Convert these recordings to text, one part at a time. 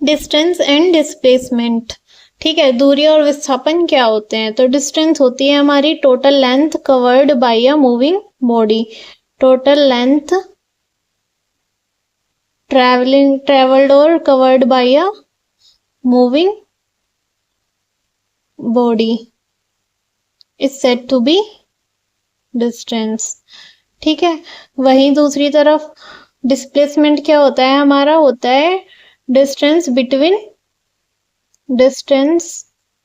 Distance and displacement. ठीक है, दूरी और विस्थापन क्या होते हैं? तो डिस्टेंस होती है हमारी total length covered by a moving body. Total length travelled और covered by a moving body is said to be distance. ठीक है, वहीं दूसरी तरफ डिस्प्लेसमेंट क्या होता है हमारा? होता है distance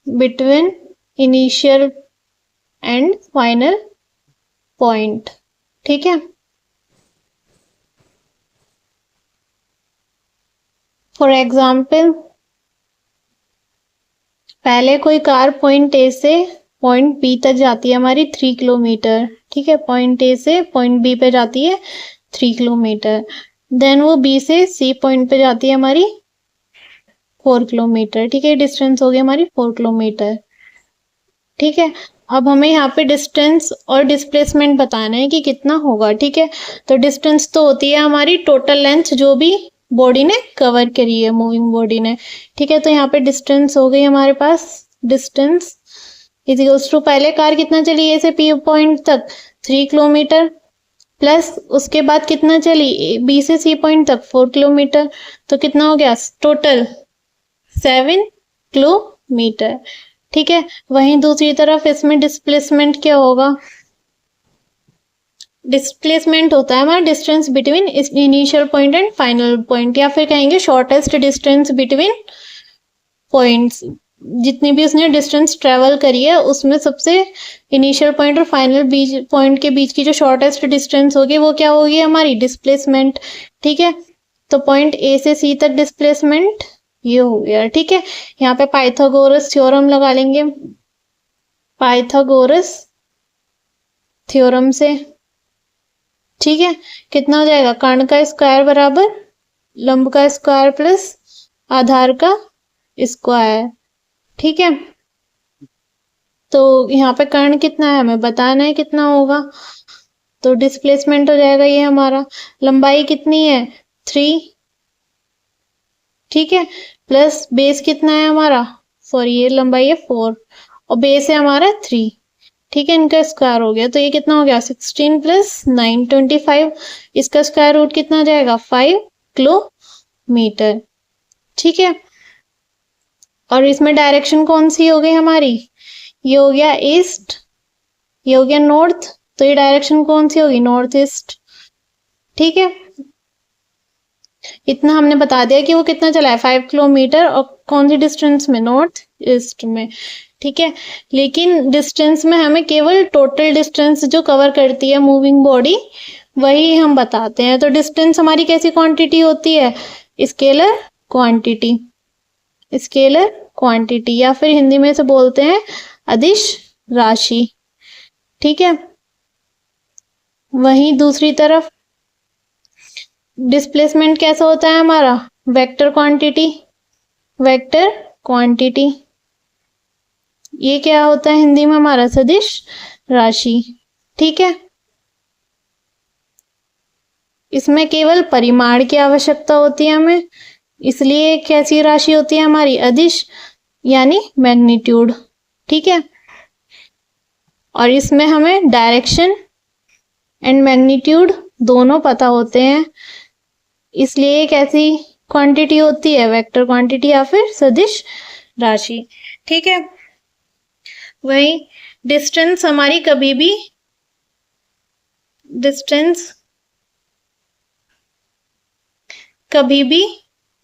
between initial and final point. ठीक है, फॉर एग्जाम्पल पहले कोई कार पॉइंट ए से पॉइंट बी तक जाती है हमारी 3 किलोमीटर। ठीक है, पॉइंट ए से पॉइंट बी पे जाती है 3 किलोमीटर। देन वो बी से सी पॉइंट पे जाती है हमारी 4 किलोमीटर। ठीक है, डिस्टेंस हो गई हमारी 4 किलोमीटर। ठीक है, अब हमें यहाँ पे डिस्टेंस और डिस्प्लेसमेंट बताना है कि कितना होगा। ठीक है, तो डिस्टेंस तो होती है हमारी टोटल लेंथ जो भी बॉडी ने कवर करी है, मूविंग बॉडी ने। ठीक है, तो यहाँ पे डिस्टेंस हो गई हमारे पास, डिस्टेंस इजिकल्स टू पहले कार कितना चली ए से पी पॉइंट तक 3 किलोमीटर, प्लस उसके बाद कितना चली बी से सी पॉइंट तक 4 किलोमीटर। तो कितना हो गया टोटल 7 किलोमीटर। ठीक है, वहीं दूसरी तरफ इसमें डिस्प्लेसमेंट क्या होगा? डिस्प्लेसमेंट होता है हमारा distance between initial point and final point, या फिर कहेंगे शॉर्टेस्ट डिस्टेंस बिटवीन पॉइंट्स। जितनी भी उसने डिस्टेंस ट्रेवल करी है उसमें सबसे इनिशियल पॉइंट और फाइनल पॉइंट के बीच की जो शॉर्टेस्ट डिस्टेंस होगी वो क्या होगी? हमारी डिस्प्लेसमेंट। ठीक है, तो पॉइंट ए से सी तक डिस्प्लेसमेंट ये हो गया। ठीक है, यहाँ पे पाइथागोरस थ्योरम लगा लेंगे, पाइथागोरस थ्योरम से। ठीक है, कितना हो जाएगा? कर्ण का स्क्वायर बराबर लंब का स्क्वायर प्लस आधार का स्क्वायर। ठीक है, तो यहाँ पे कर्ण कितना है हमें बताना है कितना होगा। तो डिस्प्लेसमेंट हो जाएगा ये हमारा, लंबाई कितनी है 3। ठीक है, प्लस बेस कितना है हमारा, सॉरी ये लंबाई है 4 और बेस है हमारा 3। ठीक है, इनका स्क्वायर हो गया तो ये कितना हो गया 16 प्लस 9 25। इसका स्क्वायर रूट कितना आ जाएगा 5 किलोमीटर। ठीक है, और इसमें डायरेक्शन कौन सी हो गई हमारी? ये हो गया ईस्ट, ये हो गया नॉर्थ, तो ये डायरेक्शन कौन सी होगी? North east. ठीक है, इतना हमने बता दिया कि वो कितना चला है 5 किलोमीटर और कौन सी डिस्टेंस में? नॉर्थ ईस्ट में। ठीक है, लेकिन डिस्टेंस में हमें केवल टोटल डिस्टेंस जो कवर करती है मूविंग बॉडी वही हम बताते हैं। तो डिस्टेंस हमारी कैसी क्वांटिटी होती है? स्केलर क्वांटिटी, स्केलर क्वांटिटी, या फिर हिंदी में से बोलते हैं अदिश राशि। ठीक है, वहीं दूसरी तरफ डिस्प्लेसमेंट कैसा होता है हमारा? Vector quantity, vector quantity. ये क्या होता है हिंदी में हमारा? सदिश राशि। ठीक है, इसमें केवल परिमाण की आवश्यकता होती है हमें, इसलिए कैसी राशि होती है हमारी? अदिश, यानी मैग्नीट्यूड। ठीक है, और इसमें हमें डायरेक्शन एंड मैग्नीट्यूड दोनों पता होते हैं, इसलिए एक ऐसी क्वांटिटी होती है वेक्टर क्वांटिटी या फिर सदिश राशि। ठीक है, वही डिस्टेंस हमारी कभी भी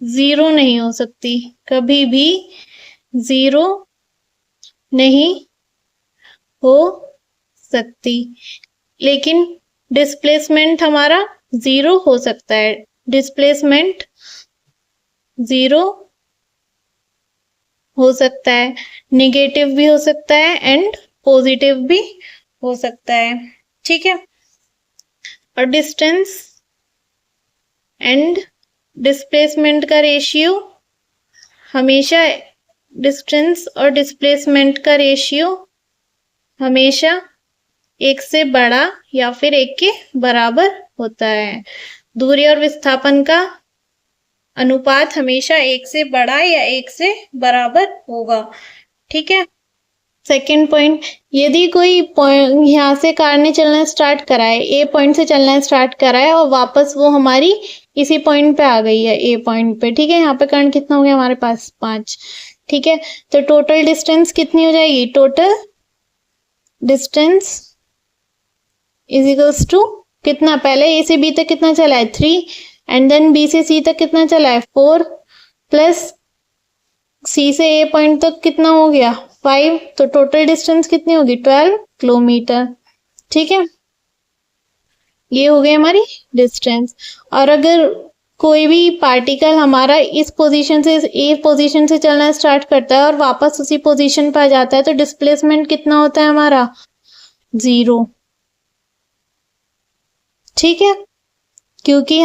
जीरो नहीं हो सकती, कभी भी जीरो नहीं हो सकती, लेकिन डिस्प्लेसमेंट हमारा जीरो हो सकता है। डिस्प्लेसमेंट जीरो हो सकता है, नेगेटिव भी हो सकता है एंड पॉजिटिव भी हो सकता है। ठीक है, और डिस्टेंस एंड डिस्प्लेसमेंट का रेशियो हमेशा, डिस्टेंस और डिस्प्लेसमेंट का रेशियो हमेशा एक से बड़ा या फिर एक के बराबर होता है। दूरी और विस्थापन का अनुपात हमेशा 1 से बड़ा या 1 से बराबर होगा। ठीक है। सेकेंड पॉइंट, यदि कोई पॉइंट यहाँ से कार ने चलना स्टार्ट करा है, ए पॉइंट से चलना स्टार्ट करा है और वापस वो हमारी इसी पॉइंट पे आ गई है, ए पॉइंट पे। ठीक है। यहाँ पे करंट कितना हो गया हमारे पास 5। ठीक है। तो टोटल डिस्टेंस कितनी हो जाएगी? Total distance is equals to कितना, पहले ए से बी तक कितना चला है 3, एंड देन बी से सी तक कितना चला है 4, प्लस सी से ए पॉइंट तक कितना हो गया 5। तो टोटल डिस्टेंस कितनी होगी 12 किलोमीटर। ठीक है। ये हो गई हमारी डिस्टेंस। और अगर कोई भी पार्टिकल हमारा इस पोजीशन से ए पोजीशन से चलना स्टार्ट करता है और वापस उसी पोजीशन पर आ जाता है, तो डिस्प्लेसमेंट कितना होता है हमारा? 0। ठीक है। क्योंकि